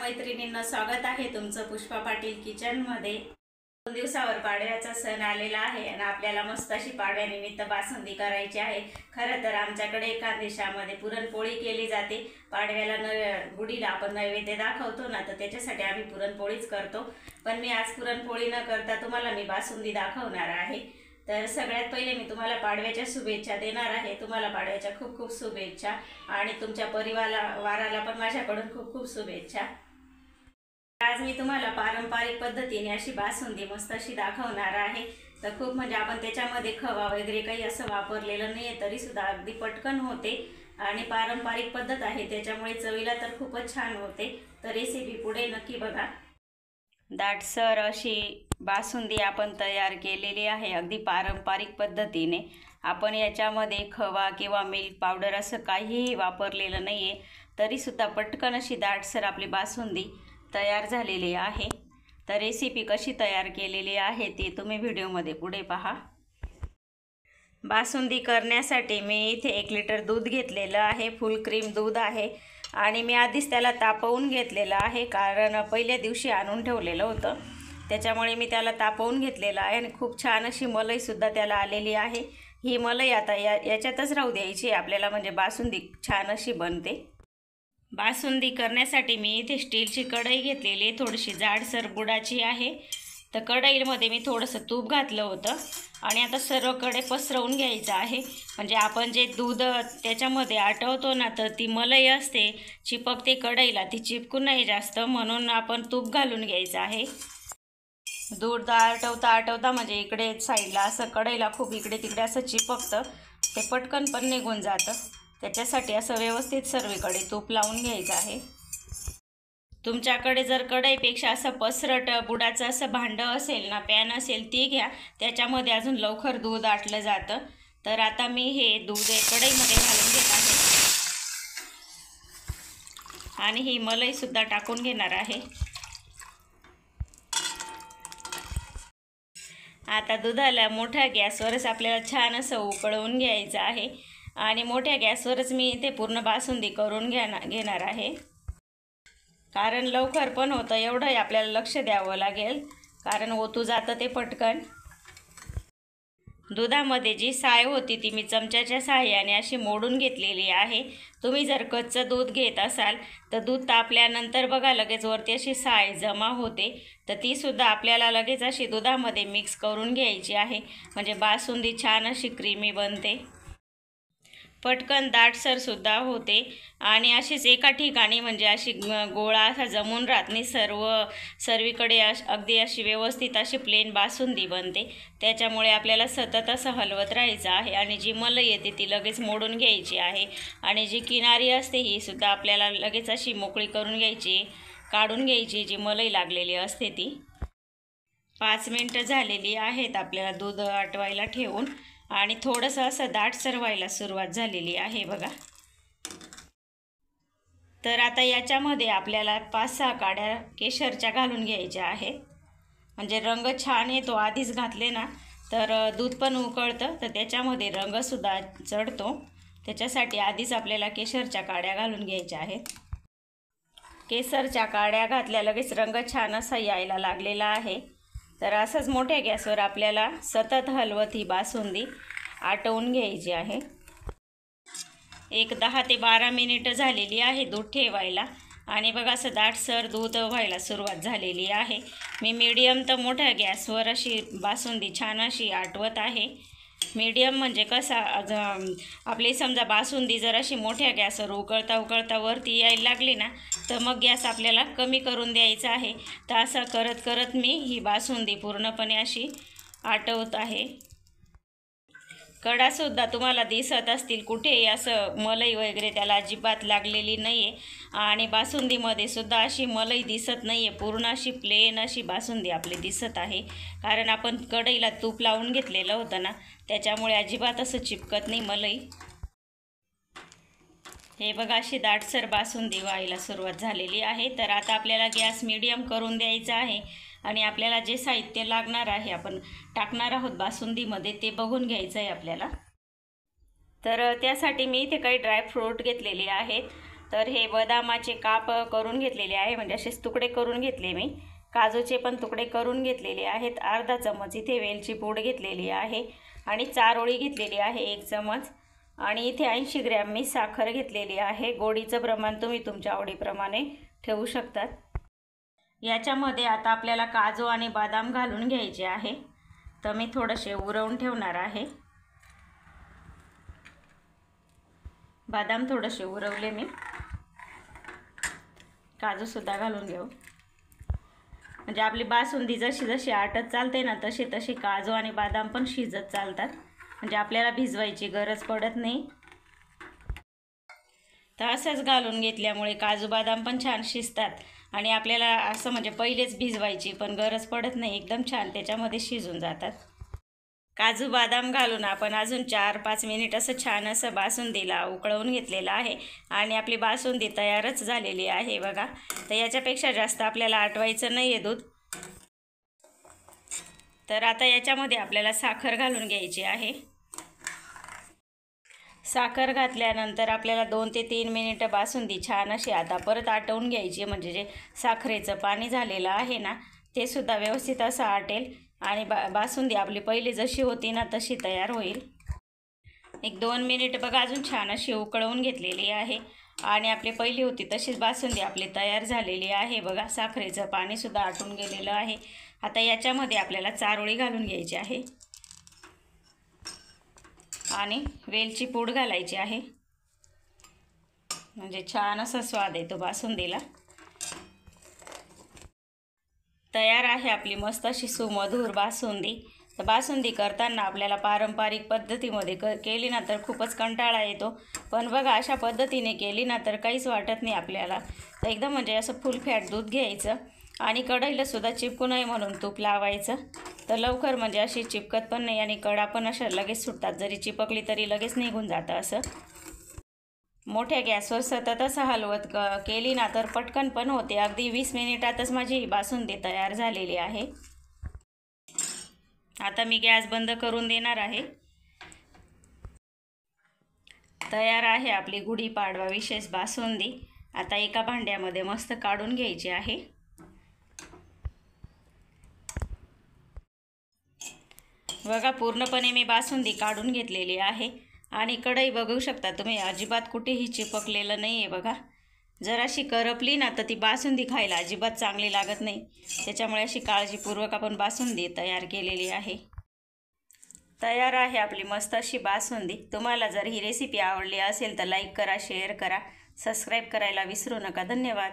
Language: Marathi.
मैत्रिणींना स्वागत आहे तुमचं पुष्पा पाटील किचन मध्ये। 2 दिवसावर पाडव्याचा सण आलेला आहे आणि आपल्याला मस्त अशी पाडव्यानिमित्त बासुंदी करायची आहे। खरं तर आमच्याकडे खानदेशामध्ये पुरणपोळी केली जाते। पाडव्याला गुढीला आपण नैवेद्य दाखवतो ना, तर त्याच्यासाठी आम्ही पुरणपोळीच करतो। पण मी आज पुरणपोळी न करता तुम्हाला मी बासुंदी दाखवणार आहे। तर सगळ्यात पहिले मी तुम्हाला पाडव्याच्या शुभेच्छा देणार आहे। तुम्हाला पाडव्याच्या खूप खूप शुभेच्छा आणि तुमच्या परिवाराला पण माझ्याकडून खूप खूप शुभेच्छा। आज मी तुम्हाला पारंपरिक पद्धतीने अशी बासुंदी मस्त अशी दाखवणार आहे। तर खूप म्हणजे आपण त्याच्यामध्ये खवा वगैरे काही असं वापरलेलं नाहीये, तरी सुद्धा अगदी पटकन होते आणि पारंपरिक पद्धत आहे, त्याच्यामुळे चवीला तर खूपच छान होते। तर रेसिपी पुढे नक्की बघा। दाटसर अशी बासुंदी आपण तयार केलेली आहे अगदी पारंपरिक पद्धतीने। आपण याच्यामध्ये खवा किंवा मिल्क पावडर असं काहीही वापरलेलं नाहीये, तरी सुद्धा पटकन अशी दाटसर आपली बासुंदी तयार झालेली आहे। तर रेसिपी कशी तयार केलेली आहे ती तुम्ही व्हिडिओमध्ये पुढे पहा। बासुंदी करण्यासाठी मी इथे 1 लिटर दूध घेतलेलं आहे, फुल क्रीम दूध आहे आणि मी आधीच त्याला तापवून घेतलेलं आहे, कारण पहिल्या दिवशी आणून ठेवलेलं होतं, त्याच्यामुळे मी त्याला तापवून घेतलेलं आहे आणि खूप छान अशी मलाई सुद्धा त्याला आलेली आहे। ही मलाई आता याच्यातच राहू द्यायची आपल्याला, म्हणजे बासुंदी छान अशी बनते। बासुंदी करण्यासाठी मी इथे स्टीलची कढई घेतलेली आहे, थोडीशी जाडसर बुडाची आहे। तर कढईमध्ये मी थोडंसं तूप घातलं होतं आणि आता सर्वकडे पसरवून घ्यायचं आहे, म्हणजे आपण जे दूध त्याच्यामध्ये आटवतो ना, तर ती मलाई असते चिपकते कढईला, ती चिपकू नये जास्त, म्हणून आपण तूप घालून घ्यायचं आहे। दूध आटवता म्हणजे इकडे साईडला असं कढईला खूप इकडे तिकडे असं चिपकतं, ते पटकन पण निघून जातं। त्याच्यासाठी असं व्यवस्थित सर्वीकडे तूप लावून घ्यायचं आहे। तुमच्याकडे जर कढईपेक्षा असं पसरट बुडाचं असं भांडं असेल ना, पॅन असेल, ती घ्या, त्याच्यामध्ये अजून लवकर दूध आटलं जातं। तर आता मी हे दूध कढईमध्ये घालून घेत आहे आणि ही मलाई सुद्धा टाकून घेणार आहे। आता दुधाला मोठ्या गॅसवरच आपल्याला छान असं उकळवून घ्यायचं आहे आणि मोठ्या गॅसवरच मी इथे पूर्ण बासुंदी करून घेणार आहे, कारण लवकर पण होतं, एवढंही आपल्याला लक्ष द्यावं लागेल, कारण ओतू जातं ते पटकन। दुधामध्ये जी साय होती ती मी चमच्याच्या साहाय्याने अशी मोडून घेतलेली आहे। तुम्ही जर कच्चं दूध घेत असाल तर दूध तापल्यानंतर बघा लगेच वरती अशी साय जमा होते, तर ती सुद्धा आपल्याला लगेच अशी दुधामध्ये मिक्स करून घ्यायची आहे, म्हणजे बासुंदी छान अशी क्रीमी बनते, पटकन दाटसर सुद्धा होते आणि अशीच एका ठिकाणी म्हणजे अशी गोळा असा जमून राहत नाही, सर्वीकडे अगदी अशी व्यवस्थित अशी प्लेन बासुंदी बनते। त्याच्यामुळे आपल्याला सतत असं हलवत राहायचं आहे आणि जी मलाई येते ती लगेच मोडून घ्यायची आहे आणि जी किनारी असते ही सुद्धा आपल्याला लगेच अशी मोकळी करून घ्यायची, काढून घ्यायची, जी मलाई लागलेली असते ती। 5 मिनिटं झालेली आहेत आपल्याला दूध आटवायला ठेवून आणि थोडंसं असं दाटसर व्हायला सुरुवात झालेली आहे बघा। तर आता याच्यामध्ये आपल्याला 5-6 काड्या केशरच्या घालून घ्यायच्या आहेत, म्हणजे रंग छान येतो। आधीच घातले ना तर दूध पण उकळतं, तर त्याच्यामध्ये रंगसुद्धा चढतो, त्याच्यासाठी आधीच आपल्याला केशरच्या काड्या घालून घ्यायच्या आहेत। केशरच्या काड्या घातल्या लगेच रंग छान असा यायला लागलेला आहे। तर असंच मोठ्या गॅसवर आपल्याला सतत हलवत ही बासुंदी आटवून घ्यायची आहे। एक 10 ते 12 मिनिटं झालेली आहे दूध ठेवायला आणि बघा असं दाटसर दूध व्हायला सुरुवात झालेली आहे। मी मीडियम तर मोठ्या गॅसवर अशी बासुंदी छान अशी आटवत आहे। मीडियम म्हणजे कसा, आपली समजा बासुंदी जर अशी मोठ्या गॅसवर उकळता वरती यायला लागली ना, तर मग गॅस आपल्याला कमी करून द्यायचा आहे। तर असं करत करत मी ही बासुंदी पूर्णपणे अशी आटवत आहे। कडासुद्धा तुम्हाला दिसत असतील, कुठेही असं मलाई वगैरे त्याला अजिबात लागलेली नाही आहे आणि बासुंदीमध्ये सुद्धा अशी मलाई दिसत नाही आहे, पूर्ण अशी प्लेन अशी बासुंदी आपली दिसत आहे, कारण आपण कढईला तूप लावून घेतलेलं होतं ना, त्याच्यामुळे अजिबात असं चिपकत नाही मलाई। हे बघा अशी दाटसर बासुंदी व्हायला सुरुवात झालेली आहे। तर आता आपल्याला गॅस मीडियम करून द्यायचा आहे आणि आपल्याला जे साहित्य लागणार आहे आपण टाकणार आहोत बासुंदीमध्ये ते बघून घ्यायचं आहे आपल्याला। तर त्यासाठी मी इथे काही ड्रायफ्रूट घेतलेले आहेत, तर हे बदामाचे काप करून घेतलेले आहे, म्हणजे असेच तुकडे करून घेतले मी. काजूचे पण तुकडे करून घेतलेले आहेत. अर्धा चमच इथे वेलची पूड घेतलेली आहे आणि चारोळी घेतलेली आहे 1 चमच. आणि इथे 80 ग्रॅम मी साखर घेतलेली आहे. गोडीचं प्रमाण तुम्ही तुमच्या आवडीप्रमाणे ठेवू शकतात. याच्यामध्ये आता आपल्याला काजू आणि बदाम घालून घ्यायचे आहे. तर मी थोडेसे उरवून ठेवणार आहे. बदाम थोडेसे उरवले मी. काजूसुद्धा घालून घेऊ, म्हणजे आपली बासुंदी जशी जशी आटत चालते ना तशी तशी काजू आणि बदाम पण शिजत चालतात, म्हणजे आपल्याला भिजवायची गरज पडत नाही. तर असंच घालून घेतल्यामुळे काजू बदाम पण छान शिजतात आणि आपल्याला असं म्हणजे पहिलेच भिजवायची पण गरज पडत नाही, एकदम छान त्याच्यामध्ये शिजून जातात. काजू बदाम घालून आपण अजून 4-5 मिनिट असं छान असं बासुंदीला उकळवून घेतलेलं आहे आणि आपली बासुंदी तयारच झालेली आहे बघा. तर याच्यापेक्षा जास्त आपल्याला आटवायचं नाही आहे दूध. तर आता याच्यामध्ये आपल्याला साखर घालून घ्यायची आहे. साखर घातल्यानंतर आपल्याला 2 ते 3 मिनिटं बासुंदी छान अशी आता परत आटवून घ्यायची, म्हणजे जे साखरेचं पाणी झालेलं आहे ना ते सुद्धा व्यवस्थित असं आटेल आणि बासुंदी आपली पहिली जशी होती ना तशी तयार होईल. 1-2 मिनिट बघा अजून छान अशी उकळवून घेतलेली आहे आणि आपली पहिली होती तशीच बासुंदी आपली तयार झालेली आहे बघा. साखरेचं पाणीसुद्धा आटून गेलेलं आहे. आता याच्यामध्ये आपल्याला चारोळी घालून घ्यायची आहे आणि वेलची पूड घालायची आहे, म्हणजे छान असा स्वाद येतो बासुंदीला. तयार आहे आपली मस्त अशी सुमधुर बासुंदी. तर बासुंदी करताना आपल्याला पारंपरिक पद्धतीमध्ये केली ना तर खूपच कंटाळा येतो, पण बघा अशा पद्धतीने केली ना तर काहीच वाटत नाही आपल्याला. तर एकदम म्हणजे असं फुल फॅट दूध घ्यायचं आणि कढईला सुद्धा चिपकू नये म्हणून तूप लावायचं. तर लवकर म्हणजे अशी चिपकत पण नाही आणि कडा पण अशा लगेच सुटतात, जरी चिपकली तरी लगेच निघून जातं. असं मोठ्या गॅसवर सतत असं हलवत केली ना तर पटकन पण होते. अगदी 20 मिनिटातच माझी बासुंदी तयार झालेली आहे. आता मी गॅस बंद करून देणार आहे. तयार आहे आपली गुढीपाडवा विशेष बासुंदी. आता एका भांड्यामध्ये मस्त काढून घ्यायची आहे. बघा पूर्णपणे मी बासुंदी काढून घेतलेली आहे आणि कढई बघू शकता तुम्ही, अजिबात कुठेही चिपकलेलं नाही आहे बघा. जर अशी करपली ना तर ती बासुंदी खायला अजिबात चांगली लागत नाही, त्याच्यामुळे अशी काळजीपूर्वक आपण बासुंदी तयार केलेली आहे. तयार आहे आपली मस्त अशी बासुंदी. तुम्हाला जर ही रेसिपी आवडली असेल तर लाईक करा, शेअर करा, सबस्क्राईब करायला विसरू नका. धन्यवाद.